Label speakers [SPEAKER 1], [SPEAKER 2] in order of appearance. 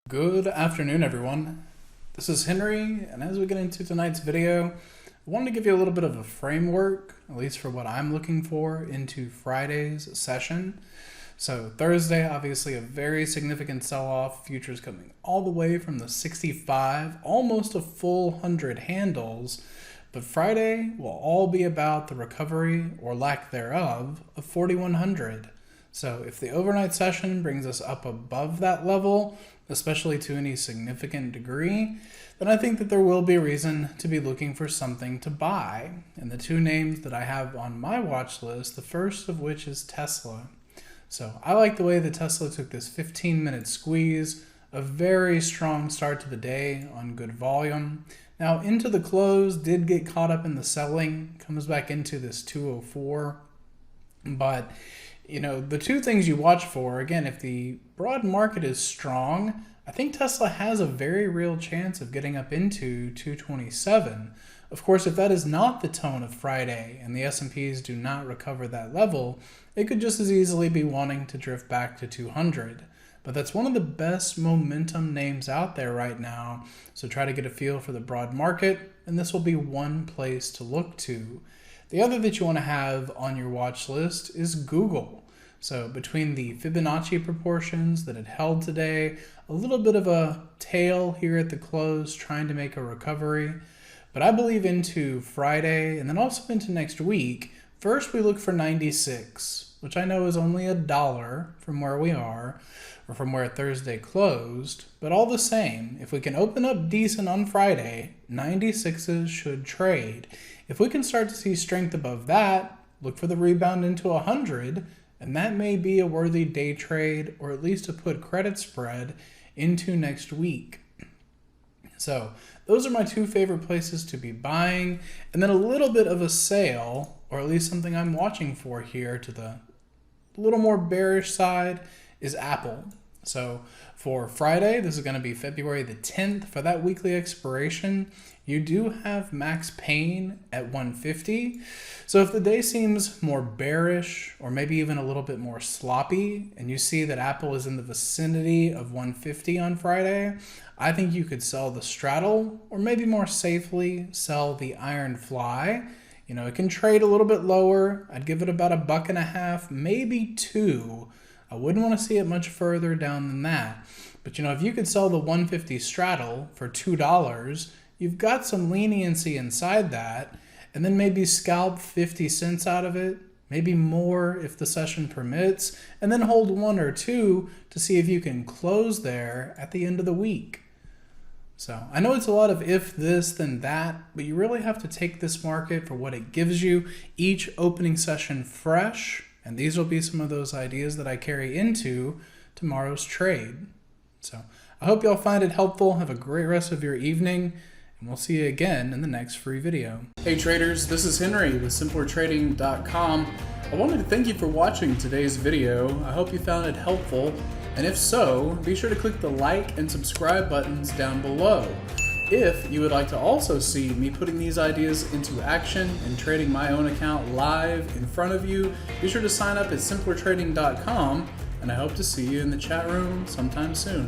[SPEAKER 1] Good afternoon, everyone. This is Henry, and as we get into tonight's video, I wanted to give you a little bit of a framework, at least for what I'm looking for into Friday's session. So Thursday, obviously a very significant sell-off, futures coming all the way from the 65, almost a full 100 handles, but Friday will all be about the recovery, or lack thereof, of 4100. So if the overnight session brings us up above that level, especially to any significant degree, then I think that there will be a reason to be looking for something to buy. And the two names that I have on my watch list, the first of which is Tesla. So I like the way that Tesla took this 15-minute squeeze, a very strong start to the day on good volume. Now into the close, did get caught up in the selling, comes back into this 204, but you know, the two things you watch for, again, if the broad market is strong, I think Tesla has a very real chance of getting up into 227. Of course, if that is not the tone of Friday and the S&Ps do not recover that level, it could just as easily be wanting to drift back to 200. But that's one of the best momentum names out there right now. So try to get a feel for the broad market, and this will be one place to look to. The other that you want to have on your watch list is Google. So between the Fibonacci proportions that it held today, a little bit of a tail here at the close trying to make a recovery. But I believe into Friday and then also into next week, first we look for 96, which I know is only $1 from where we are, or from where Thursday closed, but all the same, if we can open up decent on Friday, 96s should trade. If we can start to see strength above that, look for the rebound into 100, and that may be a worthy day trade, or at least to put credit spread into next week. So those are my two favorite places to be buying, and then a little bit of a sale, or at least something I'm watching for here to the little more bearish side, is Apple. So for Friday, this is going to be February the 10th. For that weekly expiration, you do have max pain at 150. So if the day seems more bearish or maybe even a little bit more sloppy, and you see that Apple is in the vicinity of 150 on Friday, I think you could sell the straddle, or maybe more safely sell the iron fly. You know, it can trade a little bit lower. I'd give it about $1.50, maybe $2. I wouldn't want to see it much further down than that. But you know, if you could sell the 150 straddle for $2, you've got some leniency inside that, and then maybe scalp 50 cents out of it, maybe more if the session permits, and then hold 1 or 2 to see if you can close there at the end of the week. So I know it's a lot of if this, then that, but you really have to take this market for what it gives you, each opening session fresh. And these will be some of those ideas that I carry into tomorrow's trade. So I hope y'all find it helpful. Have a great rest of your evening, and we'll see you again in the next free video. Hey traders, this is Henry with simplertrading.com. I wanted to thank you for watching today's video. I hope you found it helpful. And if so, be sure to click the like and subscribe buttons down below. If you would like to also see me putting these ideas into action and trading my own account live in front of you, be sure to sign up at simplertrading.com, and I hope to see you in the chat room sometime soon.